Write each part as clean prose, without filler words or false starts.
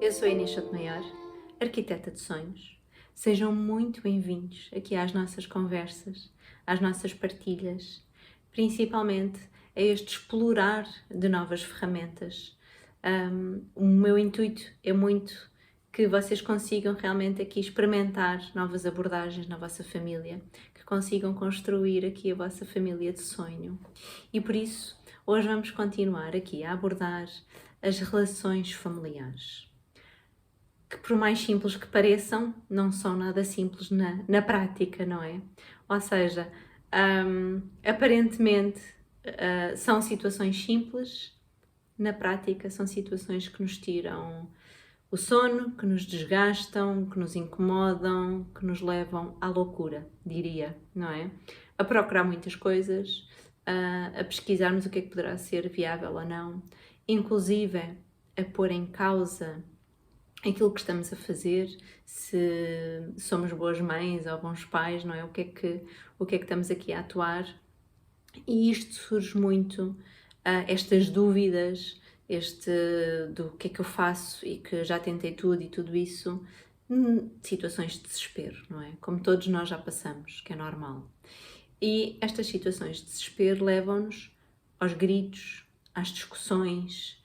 Eu sou a Inês Sotomayor, arquiteta de sonhos. Sejam muito bem-vindos aqui às nossas conversas, às nossas partilhas, principalmente a este explorar de novas ferramentas. O meu intuito é muito que vocês consigam realmente aqui experimentar novas abordagens na vossa família, que consigam construir aqui a vossa família de sonho. E por isso, hoje vamos continuar aqui a abordar as relações familiares, que por mais simples que pareçam, não são nada simples na prática, não é? Ou seja, aparentemente são situações simples, na prática são situações que nos tiram o sono, que nos desgastam, que nos incomodam, que nos levam à loucura, diria, não é? A procurar muitas coisas, a pesquisarmos o que é que poderá ser viável ou não, inclusive a pôr em causa aquilo que estamos a fazer, se somos boas mães ou bons pais, não é? O que é que estamos aqui a atuar? E isto surge muito, estas dúvidas, do que é que eu faço e que já tentei tudo e tudo isso, situações de desespero, não é? Como todos nós já passamos, que é normal. E estas situações de desespero levam-nos aos gritos, às discussões,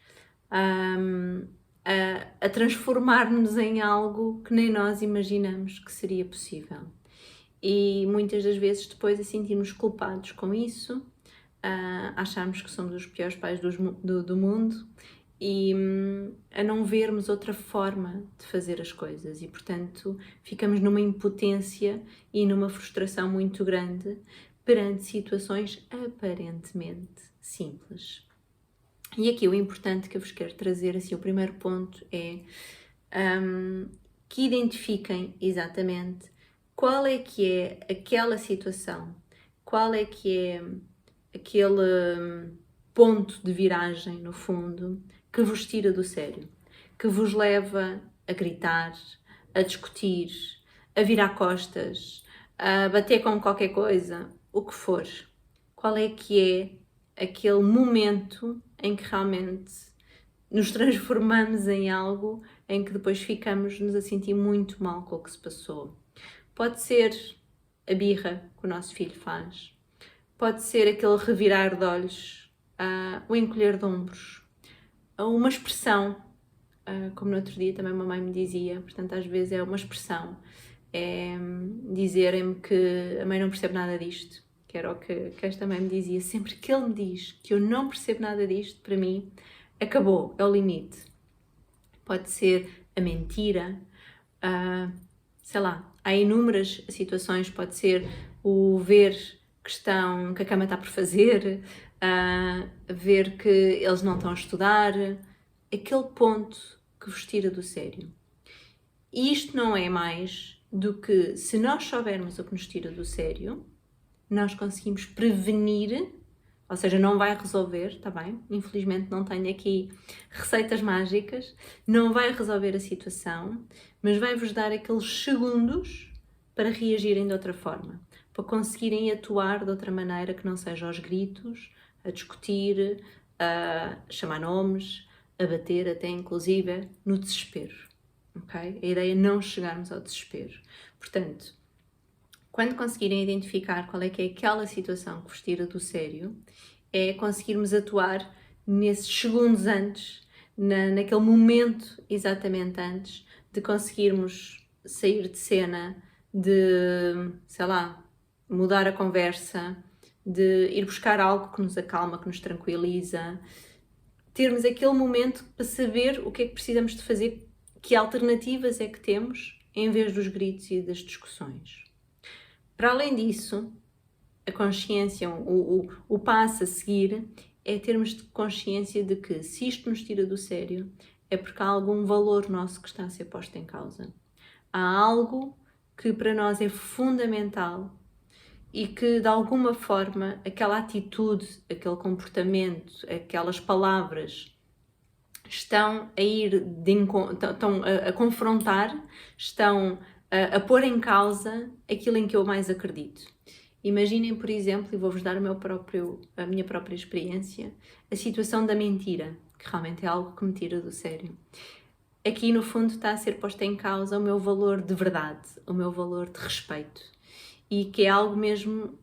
a transformar-nos em algo que nem nós imaginamos que seria possível. E muitas das vezes depois a sentirmos culpados com isso, acharmos que somos os piores pais do mundo e a não vermos outra forma de fazer as coisas e, portanto, ficamos numa impotência e numa frustração muito grande perante situações aparentemente simples. E aqui o importante que eu vos quero trazer, assim, o primeiro ponto é que identifiquem exatamente qual é que é aquela situação, qual é que é aquele ponto de viragem, no fundo, que vos tira do sério, que vos leva a gritar, a discutir, a virar costas, a bater com qualquer coisa, o que for. Qual é que é aquele momento em que realmente nos transformamos em algo em que depois ficamos-nos a sentir muito mal com o que se passou. Pode ser a birra que o nosso filho faz, pode ser aquele revirar de olhos, o encolher de ombros, uma expressão, como no outro dia também a mamãe me dizia, portanto às vezes é uma expressão, é dizerem-me que a mãe não percebe nada disto, que era o que esta mãe me dizia, sempre que ele me diz que eu não percebo nada disto, para mim, acabou, é o limite. Pode ser a mentira, sei lá, há inúmeras situações, pode ser o ver que a cama está por fazer, ver que eles não estão a estudar, aquele ponto que vos tira do sério. E isto não é mais do que, se nós soubermos o que nos tira do sério, nós conseguimos prevenir, ou seja, não vai resolver, está bem? Infelizmente não tenho aqui receitas mágicas, não vai resolver a situação, mas vai-vos dar aqueles segundos para reagirem de outra forma, para conseguirem atuar de outra maneira que não seja aos gritos, a discutir, a chamar nomes, a bater até inclusive no desespero, ok? A ideia é não chegarmos ao desespero. Portanto, quando conseguirem identificar qual é que é aquela situação que vos tira do sério, é conseguirmos atuar nesses segundos antes, naquele momento exatamente antes de conseguirmos sair de cena, de, sei lá, mudar a conversa, de ir buscar algo que nos acalma, que nos tranquiliza, termos aquele momento para saber o que é que precisamos de fazer, que alternativas é que temos, em vez dos gritos e das discussões. Para além disso, a consciência, o passo a seguir é termos consciência de que se isto nos tira do sério é porque há algum valor nosso que está a ser posto em causa. Há algo que para nós é fundamental e que de alguma forma aquela atitude, aquele comportamento, aquelas palavras estão a ir estão a confrontar, estão a pôr em causa aquilo em que eu mais acredito. Imaginem, por exemplo, e vou-vos dar a minha própria experiência, a situação da mentira, que realmente é algo que me tira do sério. aqui no fundo está a ser posto em causa o meu valor de verdade, o meu valor de respeito, e que é algo mesmo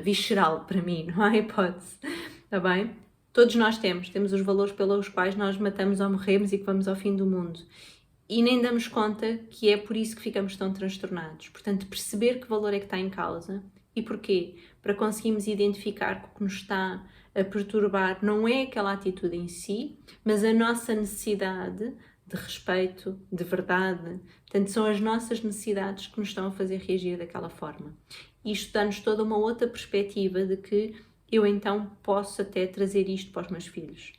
visceral para mim, não há hipótese, está bem? Todos nós temos os valores pelos quais nós matamos ou morremos e que vamos ao fim do mundo. E nem damos conta que é por isso que ficamos tão transtornados. Portanto, perceber que valor é que está em causa e porquê. Para conseguirmos identificar que o que nos está a perturbar não é aquela atitude em si, mas a nossa necessidade de respeito, de verdade. Portanto, são as nossas necessidades que nos estão a fazer reagir daquela forma. Isto dá-nos toda uma outra perspectiva de que eu então posso até trazer isto para os meus filhos.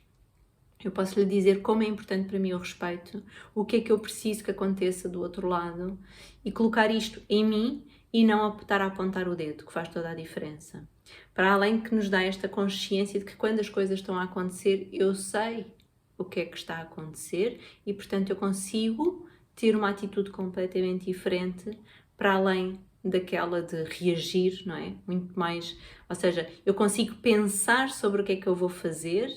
Eu posso lhe dizer como é importante para mim o respeito, o que é que eu preciso que aconteça do outro lado e colocar isto em mim e não estar a apontar o dedo, que faz toda a diferença. Para além que nos dá esta consciência de que quando as coisas estão a acontecer, eu sei o que é que está a acontecer e, portanto, eu consigo ter uma atitude completamente diferente para além daquela de reagir, não é? Muito mais, ou seja, eu consigo pensar sobre o que é que eu vou fazer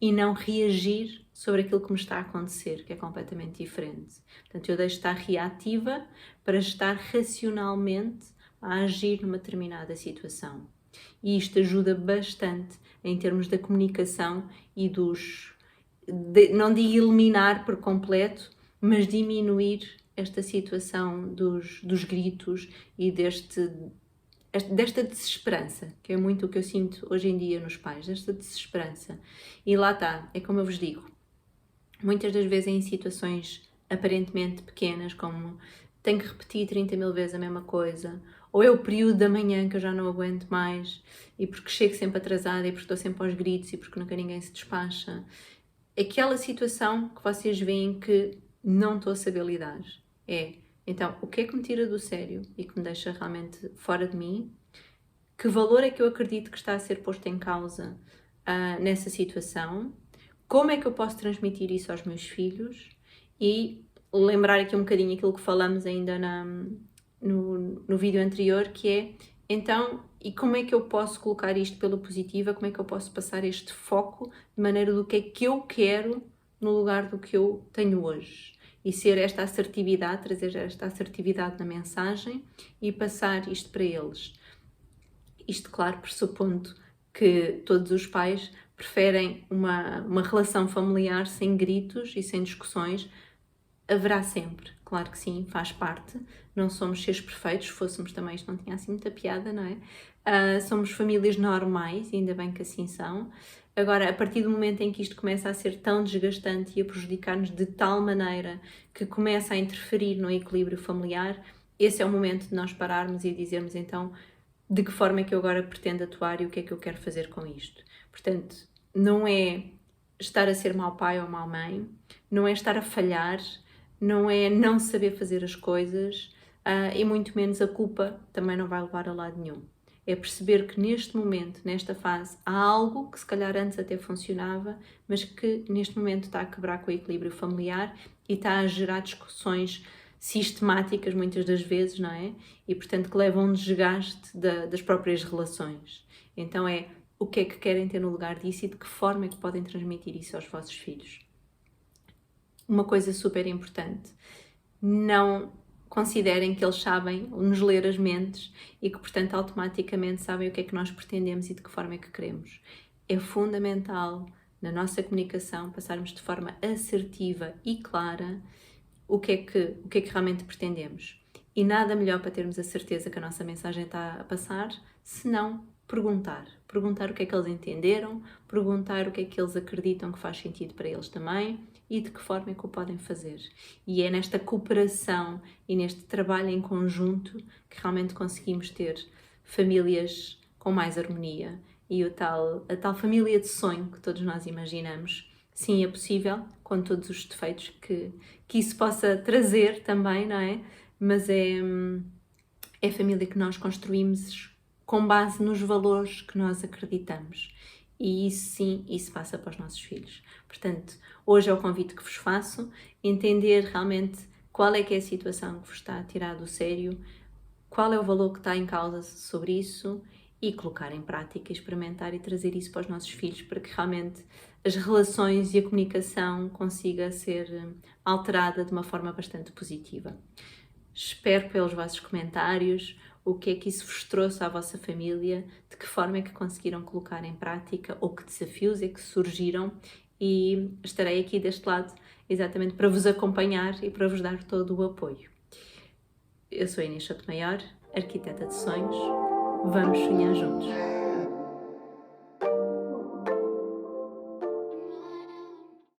e não reagir sobre aquilo que me está a acontecer, que é completamente diferente. Portanto, eu deixo de estar reativa para estar racionalmente a agir numa determinada situação. E isto ajuda bastante em termos da comunicação e não de eliminar por completo, mas diminuir esta situação dos gritos e desta desesperança, que é muito o que eu sinto hoje em dia nos pais, desta desesperança. E lá está, é como eu vos digo, muitas das vezes em situações aparentemente pequenas, como tenho que repetir 30 mil vezes a mesma coisa, ou é o período da manhã que eu já não aguento mais, e porque chego sempre atrasada, e porque estou sempre aos gritos, e porque nunca ninguém se despacha. Aquela situação que vocês veem que não estou a saber lidar. Então, o que é que me tira do sério e que me deixa realmente fora de mim? Que valor é que eu acredito que está a ser posto em causa nessa situação? Como é que eu posso transmitir isso aos meus filhos? E lembrar aqui um bocadinho aquilo que falamos ainda no vídeo anterior, que é, então, e como é que eu posso colocar isto pela positiva? Como é que eu posso passar este foco de maneira do que é que eu quero no lugar do que eu tenho hoje? E ser esta assertividade, trazer esta assertividade na mensagem e passar isto para eles. Isto, claro, pressupondo que todos os pais preferem uma relação familiar sem gritos e sem discussões. Haverá sempre, claro que sim, faz parte. Não somos seres perfeitos, se fôssemos também isto não tinha assim muita piada, não é? Somos famílias normais, ainda bem que assim são. Agora, a partir do momento em que isto começa a ser tão desgastante e a prejudicar-nos de tal maneira que começa a interferir no equilíbrio familiar, esse é o momento de nós pararmos e dizermos então de que forma é que eu agora pretendo atuar e o que é que eu quero fazer com isto. Portanto, não é estar a ser mau pai ou mau mãe, não é estar a falhar, não é não saber fazer as coisas e muito menos a culpa também não vai levar a lado nenhum. É perceber que neste momento, nesta fase, há algo que se calhar antes até funcionava, mas que neste momento está a quebrar com o equilíbrio familiar e está a gerar discussões sistemáticas muitas das vezes, não é? E portanto que levam a um desgaste das próprias relações. Então é o que é que querem ter no lugar disso e de que forma é que podem transmitir isso aos vossos filhos. Uma coisa super importante, não considerem que eles sabem nos ler as mentes e que, portanto, automaticamente sabem o que é que nós pretendemos e de que forma é que queremos. É fundamental, na nossa comunicação, passarmos de forma assertiva e clara o que é que realmente pretendemos. E nada melhor para termos a certeza que a nossa mensagem está a passar, senão perguntar. Perguntar o que é que eles entenderam, perguntar o que é que eles acreditam que faz sentido para eles também, e de que forma é que o podem fazer. E é nesta cooperação e neste trabalho em conjunto que realmente conseguimos ter famílias com mais harmonia e a tal família de sonho que todos nós imaginamos. Sim, é possível, com todos os defeitos que isso possa trazer também, não é? Mas é a família que nós construímos com base nos valores que nós acreditamos. E isso sim, isso passa para os nossos filhos. Portanto, hoje é o convite que vos faço, entender realmente qual é que é a situação que vos está a tirar do sério, qual é o valor que está em causa sobre isso e colocar em prática, experimentar e trazer isso para os nossos filhos para que realmente as relações e a comunicação consiga ser alterada de uma forma bastante positiva. Espero pelos vossos comentários, o que é que isso vos trouxe à vossa família, de que forma é que conseguiram colocar em prática ou que desafios é que surgiram, e estarei aqui deste lado exatamente para vos acompanhar e para vos dar todo o apoio. Eu sou a Inês Sotomayor, arquiteta de sonhos. Vamos sonhar juntos!